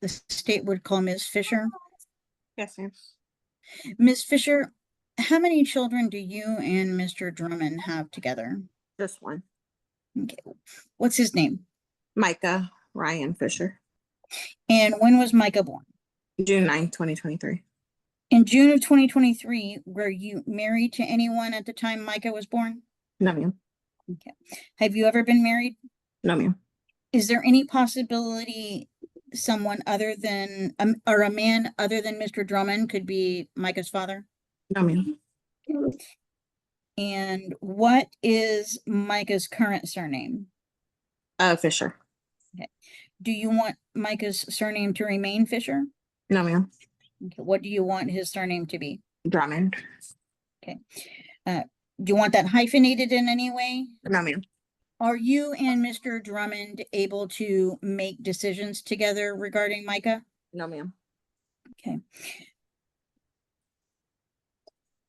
the state would call Ms. Fisher. Yes, ma'am. Ms. Fisher, how many children do you and Mr. Drummond have together? Just one. Okay. What's his name? Micah Ryan Fisher. And when was Micah born? June 9th, 2023. In June of 2023, were you married to anyone at the time Micah was born? No, ma'am. Okay. Have you ever been married? No, ma'am. Is there any possibility someone other than, or a man other than Mr. Drummond could be Micah's father? No, ma'am. And what is Micah's current surname? Fisher. Okay. Do you want Micah's surname to remain Fisher? No, ma'am. Okay. What do you want his surname to be? Drummond. Okay. Do you want that hyphenated in any way? No, ma'am. Are you and Mr. Drummond able to make decisions together regarding Micah? No, ma'am. Okay.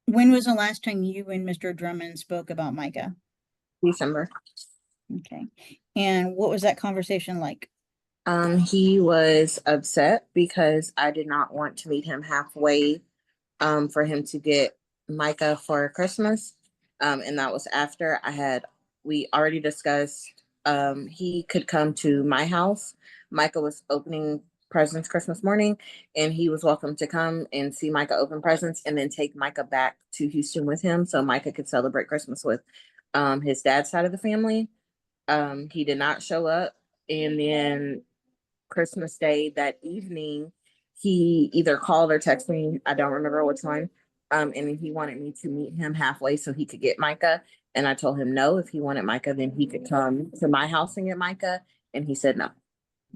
When was the last time you and Mr. Drummond spoke about Micah? December. Okay. And what was that conversation like? He was upset because I did not want to meet him halfway for him to get Micah for Christmas. And that was after we already discussed he could come to my house. Micah was opening presents Christmas morning, and he was welcome to come and see Micah open presents and then take Micah back to Houston with him so Micah could celebrate Christmas with his dad's side of the family. He did not show up, and then Christmas Day that evening, he either called or texted me. I don't remember which one. And he wanted me to meet him halfway so he could get Micah. And I told him no, if he wanted Micah, then he could come to my house and get Micah. And he said no.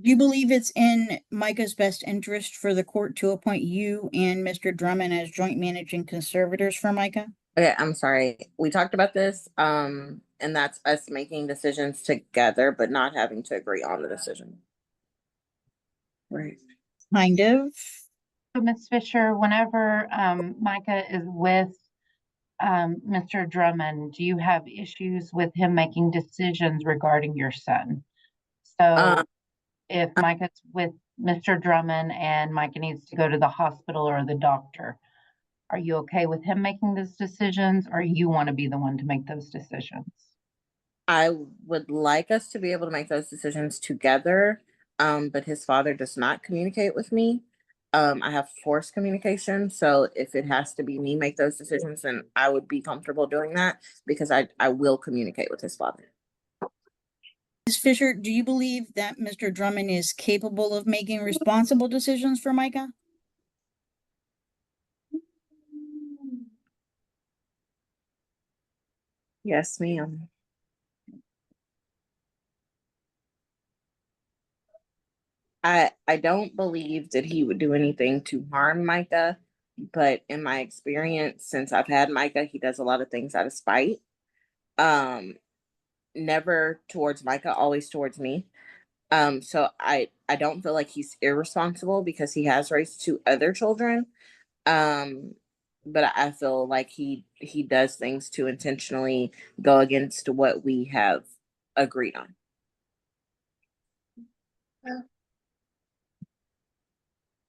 Do you believe it's in Micah's best interest for the court to appoint you and Mr. Drummond as joint managing conservators for Micah? Okay, I'm sorry. We talked about this. And that's us making decisions together, but not having to agree on the decision. Right. Kind of. So, Ms. Fisher, whenever Micah is with Mr. Drummond, do you have issues with him making decisions regarding your son? So if Micah's with Mr. Drummond and Micah needs to go to the hospital or the doctor, are you okay with him making those decisions, or you want to be the one to make those decisions? I would like us to be able to make those decisions together, but his father does not communicate with me. I have forced communication, so if it has to be me make those decisions, then I would be comfortable doing that because I will communicate with his father. Ms. Fisher, do you believe that Mr. Drummond is capable of making responsible decisions for Micah? Yes, ma'am. I don't believe that he would do anything to harm Micah, but in my experience, since I've had Micah, he does a lot of things out of spite. Never towards Micah, always towards me. So I don't feel like he's irresponsible because he has raised two other children. But I feel like he does things to intentionally go against what we have agreed on.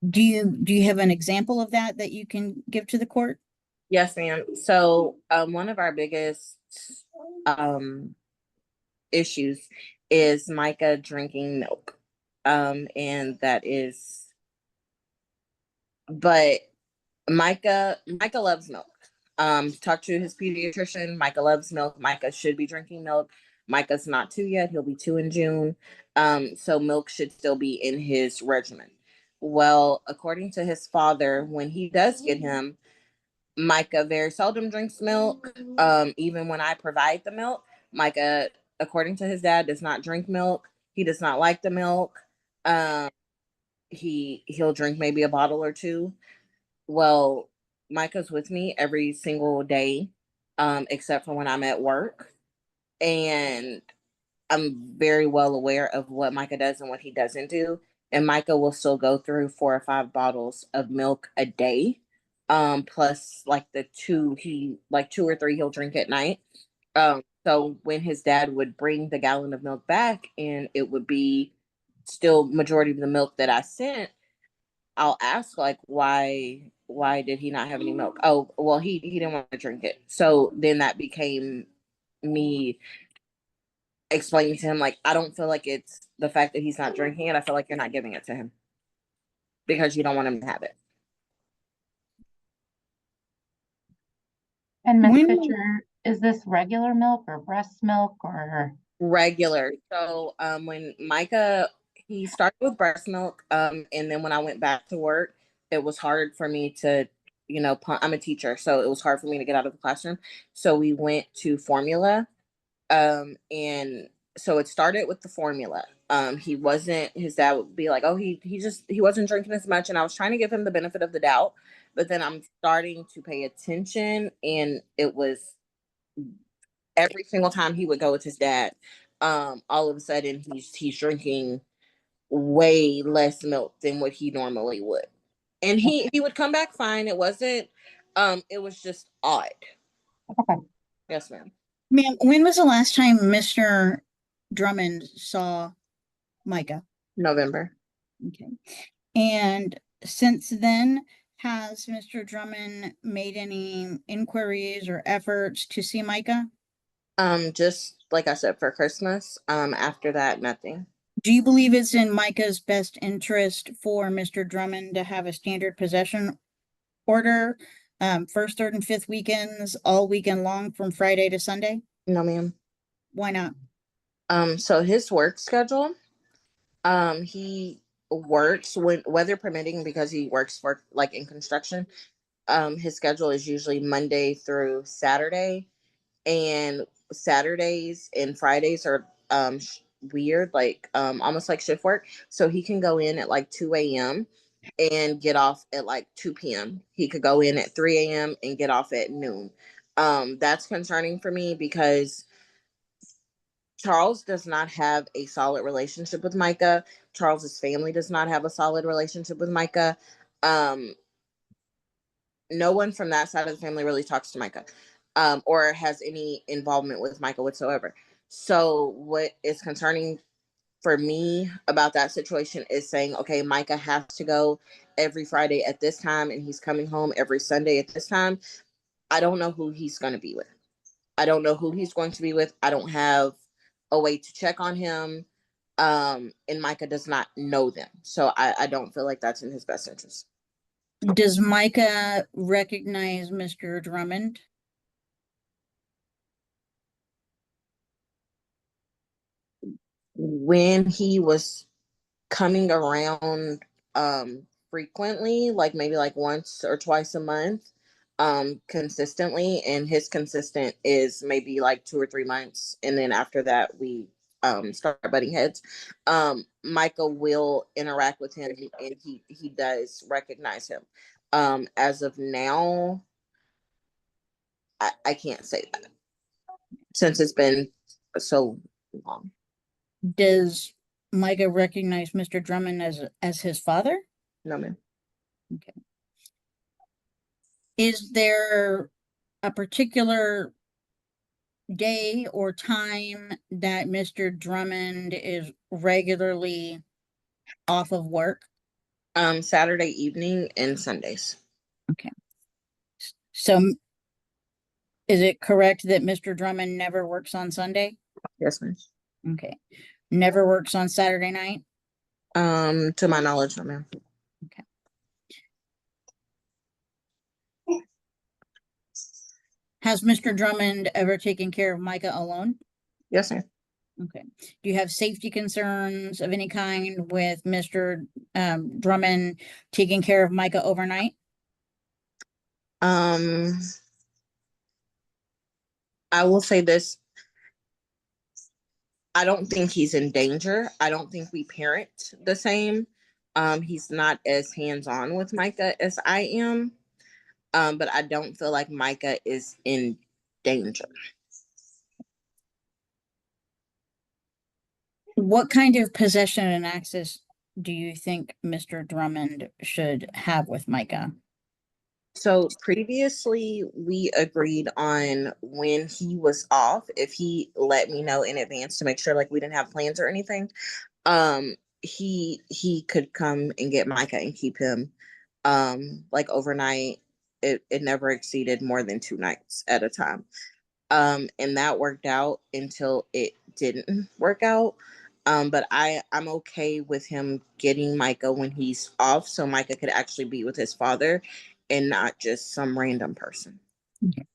Do you have an example of that you can give to the court? Yes, ma'am. So one of our biggest issues is Micah drinking milk. And that is, but Micah loves milk. Talk to his pediatrician. Micah loves milk. Micah should be drinking milk. Micah's not 2 yet. He'll be 2 in June. So milk should still be in his regimen. Well, according to his father, when he does get him, Micah very seldom drinks milk. Even when I provide the milk, Micah, according to his dad, does not drink milk. He does not like the milk. He'll drink maybe a bottle or two. Well, Micah's with me every single day, except for when I'm at work. And I'm very well aware of what Micah does and what he doesn't do. And Micah will still go through 4 or 5 bottles of milk a day. Plus like 2 or 3 he'll drink at night. So when his dad would bring the gallon of milk back and it would be still majority of the milk that I sent, I'll ask like why did he not have any milk? Oh, well, he didn't want to drink it. So then that became me explaining to him like I don't feel like it's the fact that he's not drinking it. I feel like you're not giving it to him because you don't want him to have it. And Miss When- Fisher, is this regular milk or breast milk or? Regular. So when Micah, he started with breast milk, and then when I went back to work, it was hard for me to, I'm a teacher, so it was hard for me to get out of the classroom. So we went to formula, and so it started with the formula. His dad would be like, oh, he wasn't drinking as much, and I was trying to give him the benefit of the doubt, but then I'm starting to pay attention, and it was every single time he would go with his dad, all of a sudden he's drinking way less milk than what he normally would. And he would come back fine. It wasn't it was just odd. Okay. Yes, ma'am. Ma'am, when was the last time Mr. Drummond saw Micah? November. Okay. And since then, has Mr. Drummond made any inquiries or efforts to see Micah? Just like I said, for Christmas. After that, nothing. Do you believe it's in Micah's best interest for Mr. Drummond to have a standard possession order, first, third, and fifth weekends, all weekend long from Friday to Sunday? No, ma'am. Why not? So his work schedule, he works when weather permitting because he works for like in construction. His schedule is usually Monday through Saturday, and Saturdays and Fridays are weird, like almost like shift work. So he can go in at like 2 a.m. and get off at like 2 p.m. He could go in at 3 a.m. and get off at noon. That's concerning for me because Charles does not have a solid relationship with Micah. Charles's family does not have a solid relationship with Micah. Um, no one from that side of the family really talks to Micah, or has any involvement with Micah whatsoever. So what is concerning for me about that situation is saying, okay, Micah has to go every Friday at this time and he's coming home every Sunday at this time. I don't know who he's going to be with. I don't know who he's going to be with. I don't have a way to check on him. And Micah does not know them. So I don't feel like that's in his best interest. Does Micah recognize Mr. Drummond? When he was coming around frequently, like maybe like once or twice a month, consistently, and his consistent is maybe like 2 or 3 months, and then after that we start butting heads. Michael will interact with him and he does recognize him. As of now, I can't say that since it's been so long. Does Micah recognize Mr. Drummond as his father? No, ma'am. Okay. Is there a particular day or time that Mr. Drummond is regularly off of work? Saturday evening and Sundays. So is it correct that Mr. Drummond never works on Sunday? Yes, ma'am. Okay. Never works on Saturday night? To my knowledge, no, ma'am. Okay. Has Mr. Drummond ever taken care of Micah alone? Yes, ma'am. Okay. Do you have safety concerns of any kind with Mr. Drummond taking care of Micah overnight? I will say this. I don't think he's in danger. I don't think we parent the same. He's not as hands-on with Micah as I am. But I don't feel like Micah is in danger. What kind of possession and access do you think Mr. Drummond should have with Micah? So previously we agreed on when he was off, if he let me know in advance to make sure like we didn't have plans or anything. he could come and get Micah and keep him like overnight. It never exceeded more than 2 nights at a time. And that worked out until it didn't work out. But I'm okay with him getting Micah when he's off, so Micah could actually be with his father and not just some random person. Okay.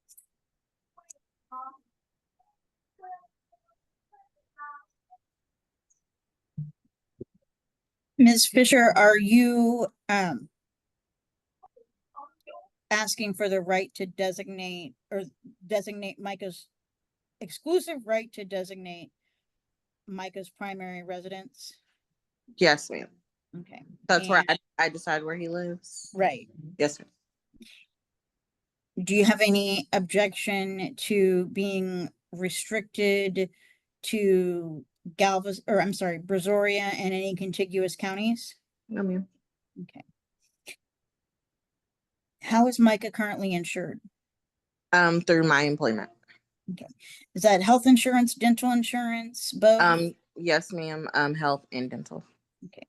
Ms. Fisher, are you asking for the right to designate Micah's exclusive right to designate Micah's primary residence? Yes, ma'am. Okay. That's where And- I decide where he lives. Right. Yes, ma'am. Do you have any objection to being restricted to Brazoria and any contiguous counties? No, ma'am. Okay. How is Micah currently insured? Through my employment. Is that health insurance, dental insurance, both? Yes, ma'am. Health and dental. Okay.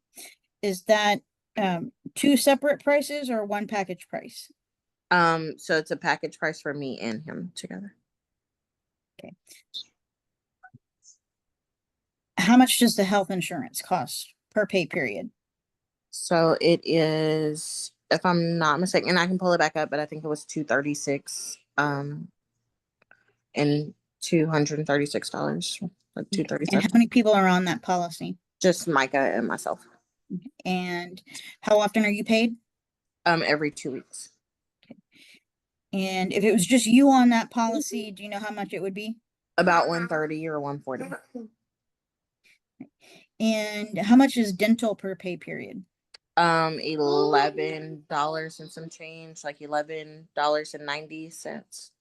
Is that two separate prices or one package price? So it's a package price for me and him together. Okay. How much does the health insurance cost per pay period? So it is, if I'm not mistaken, and I can pull it back up, but I think it was $236, and $236, like And how $237. many people are on that policy? Just Micah and myself. And how often are you paid? Every 2 weeks. And if it was just you on that policy, do you know how much it would be? About 130 or 140. And how much is dental per pay period? $11 and some change, like $11.90.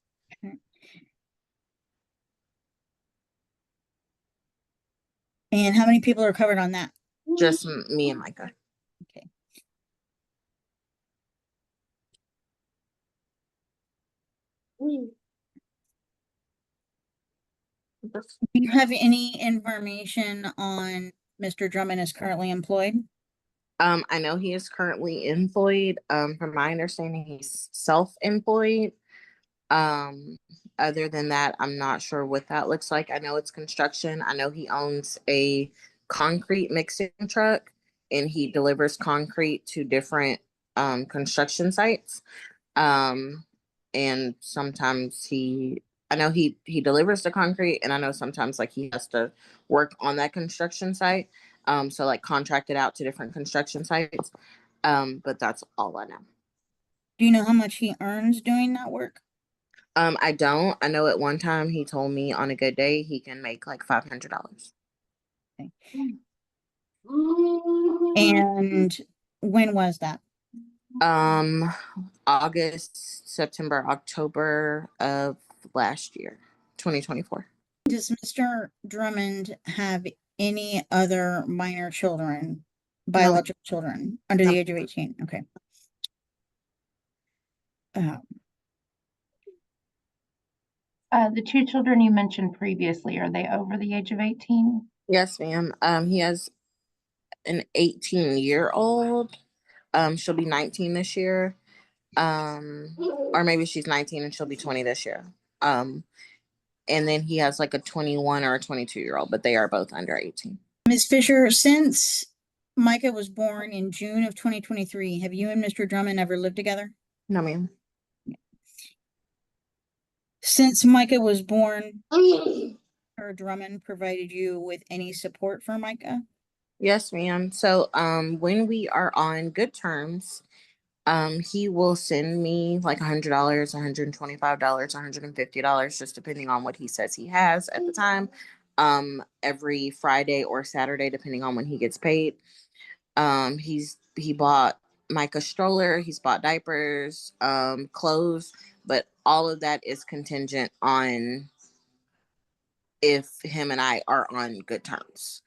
And how many people are covered on that? Just me and Micah. Okay. Do you have any information on Mr. Drummond is currently employed? I know he is currently employed. From my understanding, he's self-employed. Other than that, I'm not sure what that looks like. I know it's construction. I know he owns a concrete mixing truck and he delivers concrete to different construction sites. And sometimes I know he delivers the concrete, and I know sometimes like he has to work on that construction site. So like contracted out to different construction sites. But that's all I know. Do you know how much he earns doing that work? I don't. I know at one time he told me on a good day he can make like $500. Okay. And when was that? August, September, October of last year, 2024. Does Mr. Drummond have any other minor children, biological children under the age of 18? Okay. The 2 children you mentioned previously, are they over the age of 18? Yes, ma'am. He has an 18-year-old. She'll be 19 this year. Or maybe she's 19 and she'll be 20 this year. And then he has like a 21 or a 22-year-old, but they are both under 18. Ms. Fisher, since Micah was born in June of 2023, have you and Mr. Drummond ever lived together? No, ma'am. Since Micah was born, Mr. Drummond provided you with any support for Micah? Yes, ma'am. So when we are on good terms, he will send me like $100, $125, $150, just depending on what he says he has at the time. Every Friday or Saturday, depending on when he gets paid. He bought Micah a stroller, he's bought diapers, clothes, but all of that is contingent on if him and I are on good terms.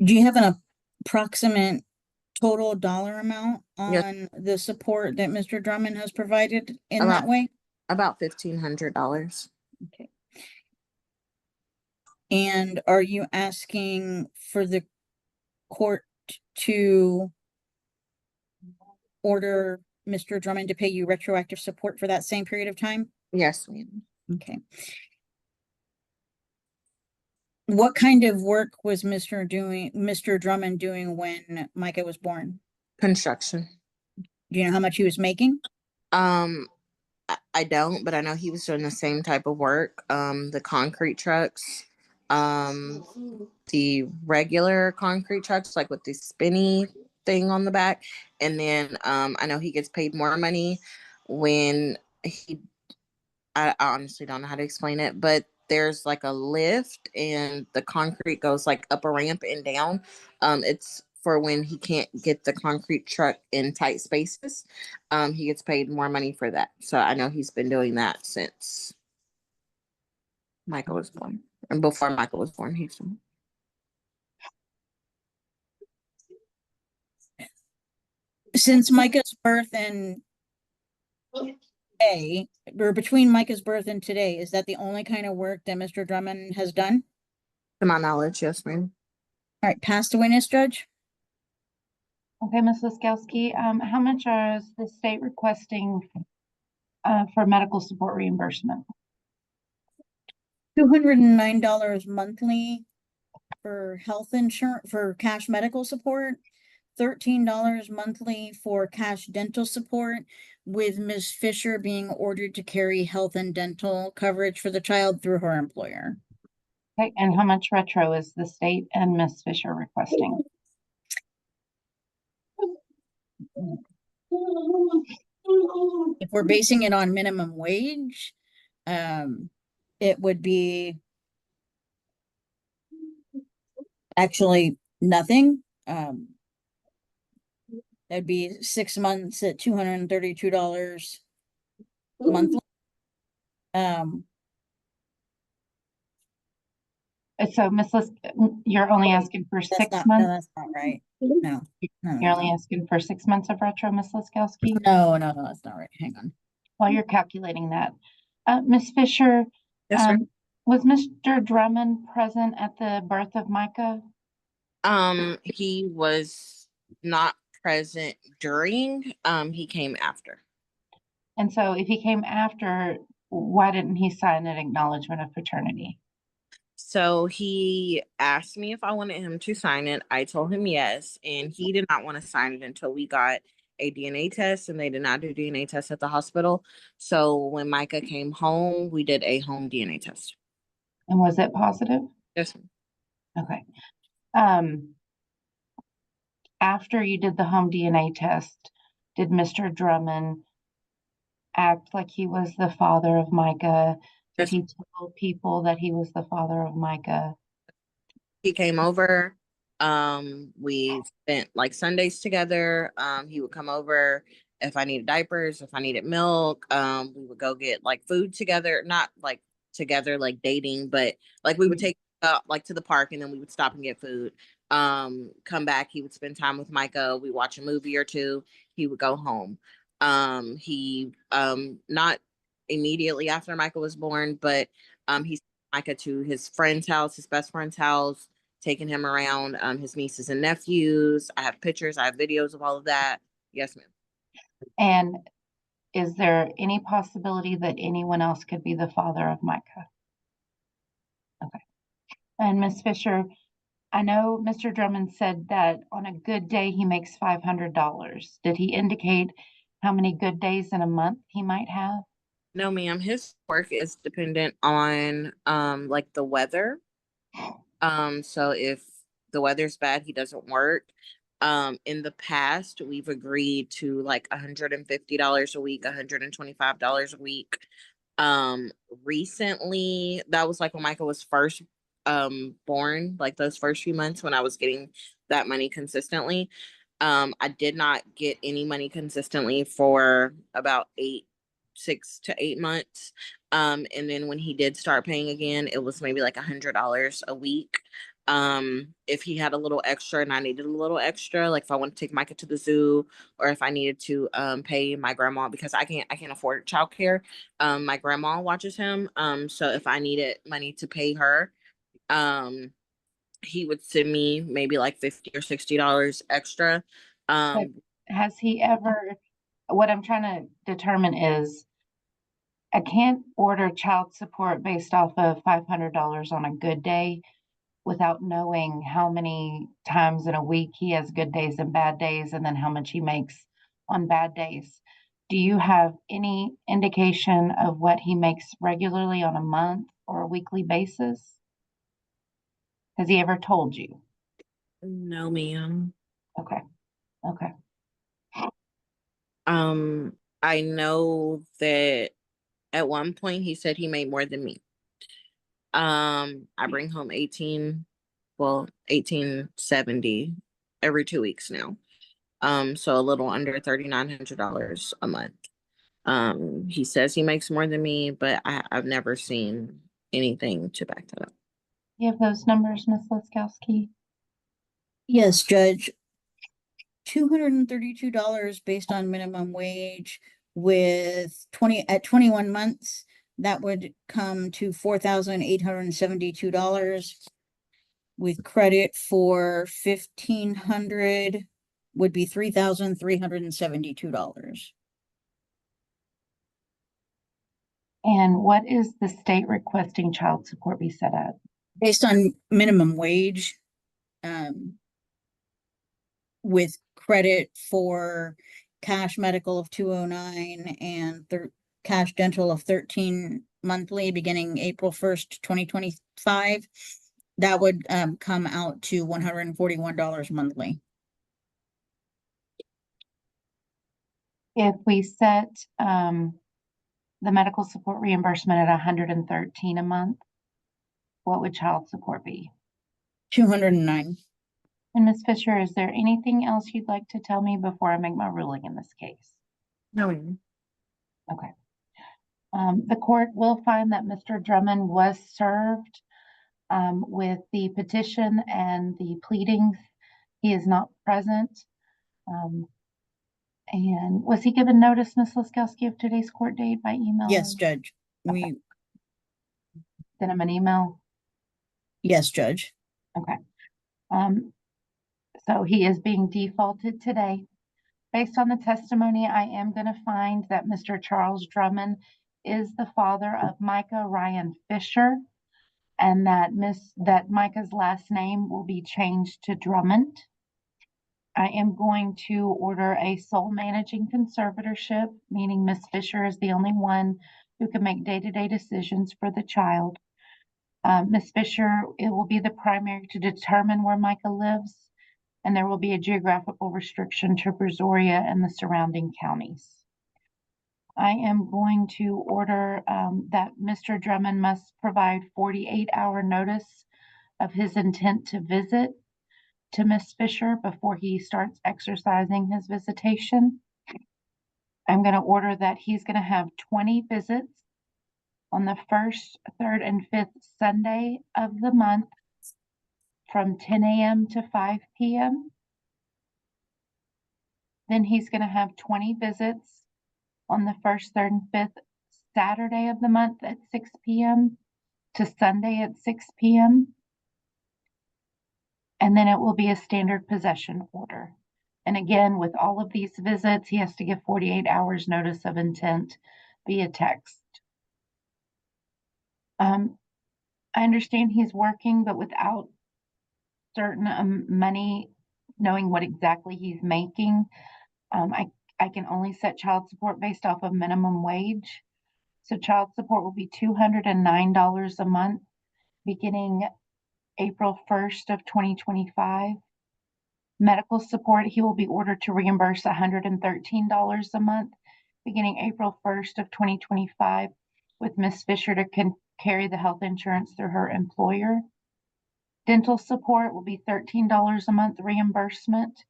Do you have an approximate total dollar amount Yes. on the support that Mr. Drummond has provided in About- that way? About $1,500. Okay. And are you asking for the court to order Mr. Drummond to pay you retroactive support for that same period of time? Yes, ma'am. Okay. What kind of work was Mr. Drummond doing when Micah was born? Construction. Do you know how much he was making? I don't, but I know he was doing the same type of work. The concrete trucks, the regular concrete trucks, like with the spinny thing on the back. And then I know he gets paid more money when I honestly don't know how to explain it, but there's like a lift and the concrete goes like up a ramp and down. It's for when he can't get the concrete truck in tight spaces. He gets paid more money for that. So I know he's been doing that since Michael was born. And before Michael was born, he's been. Since Micah's birth and today, or between Micah's birth and today, is that the only kind of work that Mr. Drummond has done? To my knowledge, yes, ma'am. All right, pass the witness, Judge. Okay, Ms. Liskowski, how much is the state requesting for medical support reimbursement? $209 monthly for health insurance, for cash medical support, $13 monthly for cash dental support, with Ms. Fisher being ordered to carry health and dental coverage for the child through her employer. Okay, and how much retro is the state and Ms. Fisher requesting? If we're basing it on minimum wage, it would be actually nothing. That'd be 6 months at $232 monthly. So Ms. you're only asking for That's 6 not, months? no, that's not right. No. You're only asking for 6 months of retro, Ms. Liskowski? No, that's not right. Hang on. While you're calculating that, Ms. Fisher, Yes, sir. was Mr. Drummond present at the birth of Micah? He was not present during, he came after. And so if he came after, why didn't he sign an acknowledgement of paternity? So he asked me if I wanted him to sign it. I told him yes, and he did not want to sign it until we got a DNA test, and they did not do DNA tests at the hospital. So when Micah came home, we did a home DNA test. And was it positive? Yes. Okay. After you did the home DNA test, did Mr. Drummond act like he was the father of Micah? Did Yes. he tell people that he was the father of Micah? He came over. We spent like Sundays together. He would come over if I needed diapers, if I needed milk. We would go get like food together, not like together like dating, but like we would take like to the park, and then we would stop and get food. Come back, he would spend time with Micah. We watch a movie or two. He would go home. He not immediately after Micah was born, but he sent Micah to his friend's house, his best friend's house, taking him around, his nieces and nephews. I have pictures, I have videos of all of that. Yes, ma'am. And is there any possibility that anyone else could be the father of Micah? Okay. And Ms. Fisher, I know Mr. Drummond said that on a good day he makes $500. Did he indicate how many good days in a month he might have? No, ma'am. His work is dependent on like the weather. So if the weather's bad, he doesn't work. In the past, we've agreed to like $150 a week, $125 a week. Recently, that was like when Michael was first born, like those first few months when I was getting that money consistently. I did not get any money consistently for about 6 to 8 months. And then when he did start paying again, it was maybe like $100 a week. If he had a little extra and I needed a little extra, like if I want to take Micah to the zoo, or if I needed to pay my grandma, because I can't afford childcare. My grandma watches him. So if I needed money to pay her, he would send me maybe like $50 or $60 extra. Has he ever, what I'm trying to determine is, I can't order child support based off of $500 on a good day without knowing how many times in a week he has good days and bad days, and then how much he makes on bad days. Do you have any indication of what he makes regularly on a month or a weekly basis? Has he ever told you? No, ma'am. Okay, okay. I know that at one point he said he made more than me. I bring home 1870 every 2 weeks now. So a little under $3,900 a month. He says he makes more than me, but I've never seen anything to back that up. You have those numbers, Ms. Liskowski? Yes, Judge. $232 based on minimum wage with 21 months. That would come to $4,872. With credit for 1,500 would be $3,372. And what is the state requesting child support be set at? Based on minimum wage, with credit for cash medical of 209 and cash dental of 13 monthly beginning April 1st, 2025. That would come out to $141 monthly. If we set the medical support reimbursement at 113 a month, what would child support be? 209. And Ms. Fisher, is there anything else you'd like to tell me before I make my ruling in this case? No, ma'am. Okay. The court will find that Mr. Drummond was served with the petition and the pleadings. He is not present. And was he given notice, Ms. Liskowski, of today's court date by email? Yes, Judge. Okay. Send him an email? Yes, Judge. Okay. So he is being defaulted today. Based on the testimony, I am going to find that Mr. Charles Drummond is the father of Micah Ryan Fisher, and that Micah's last name will be changed to Drummond. I am going to order a sole managing conservatorship, meaning Miss Fisher is the only one who can make day-to-day decisions for the child. Miss Fisher, it will be the primary to determine where Micah lives, and there will be a geographical restriction to Brazoria and the surrounding counties. I am going to order that Mr. Drummond must provide 48-hour notice of his intent to visit to Miss Fisher before he starts exercising his visitation. I'm going to order that he's going to have 20 visits on the 1st, 3rd, and 5th Sunday of the month from 10 a.m. to 5 p.m. Then he's going to have 20 visits on the 1st, 3rd, and 5th Saturday of the month at 6 p.m. to Sunday at 6 p.m. And then it will be a standard possession order. And again, with all of these visits, he has to give 48 hours notice of intent via text. I understand he's working, but without certain money, knowing what exactly he's making, I can only set child support based off of minimum wage. So child support will be $209 a month beginning April 1st of 2025. Medical support, he will be ordered to reimburse $113 a month beginning April 1st of 2025, with Ms. Fisher to carry the health insurance through her employer. Dental support will be $13 a month reimbursement,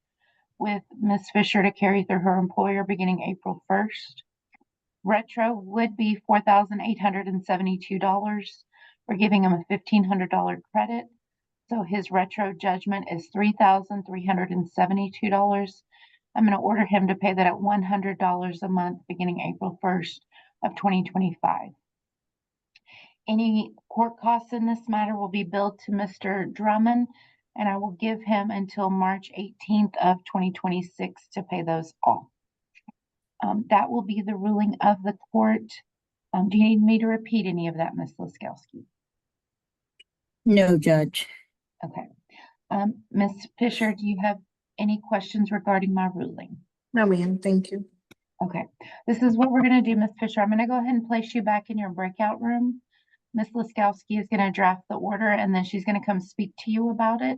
with Ms. Fisher to carry through her employer beginning April 1st. Retro would be $4,872. We're giving him a $1,500 credit. So his retro judgment is $3,372. I'm going to order him to pay that at $100 a month beginning April 1st of 2025. Any court costs in this matter will be billed to Mr. Drummond, and I will give him until March 18th of 2026 to pay those off. That will be the ruling of the court. Do you need me to repeat any of that, Ms. Liskowski? No, Judge. Okay. Ms. Fisher, do you have any questions regarding my ruling? No, ma'am, thank you. Okay, this is what we're gonna do, Ms. Fisher. I'm gonna go ahead and place you back in your breakout room. Ms. Liskowski is gonna draft the order and then she's gonna come speak to you about it.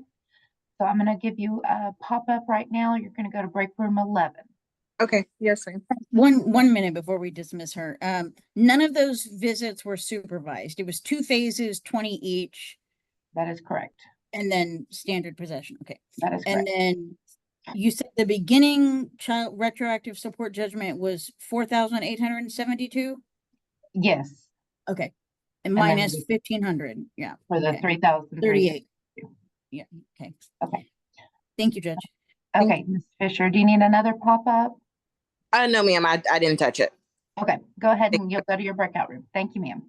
So I'm gonna give you a pop-up right now. You're gonna go to break room 11. Okay, yes, ma'am. One minute before we dismiss her. None of those visits were supervised. It was 2 phases, 20 each, That is correct. and then standard possession. Okay. That is And correct. then you said the beginning child retroactive support judgment was 4,872? Yes, Okay. And And then minus the- 1,500. Yeah. for the Okay. 3,000. 38. Yeah. Okay. Okay. Thank you, Judge. Thank Okay, Ms. Fisher, do you need another pop-up? No, ma'am, I didn't touch it. Okay, go ahead and you'll go to your breakout room. Thank you, ma'am.